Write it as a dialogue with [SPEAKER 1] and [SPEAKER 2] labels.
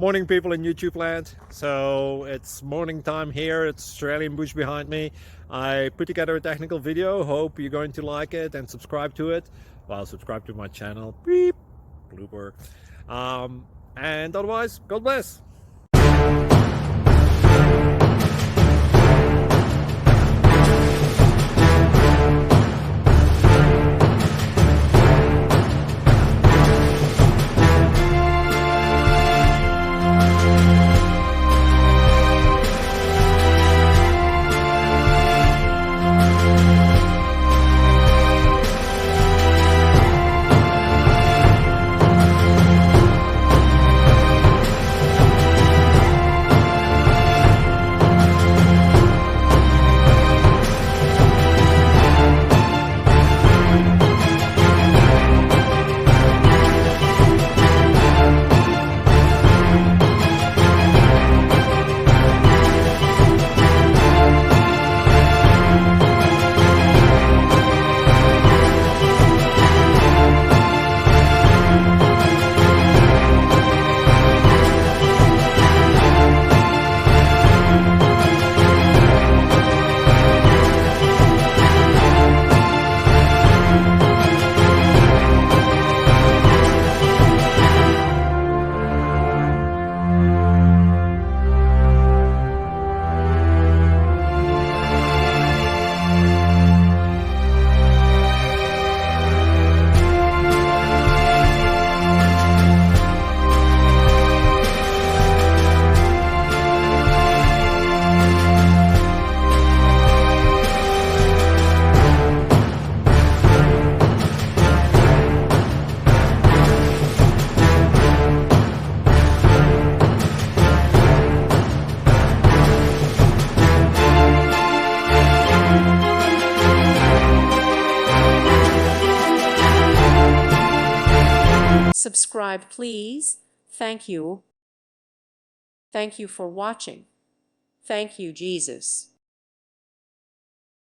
[SPEAKER 1] Morning, people in YouTube land. So it's morning time here. It's Australian bush behind me. I put together a technical video. Hope you're going to like it and subscribe to it. Well, subscribe to my channel. Beep. Blooper. And otherwise, God bless.
[SPEAKER 2] Subscribe, please. Thank you. Thank you for watching. Thank you, Jesus.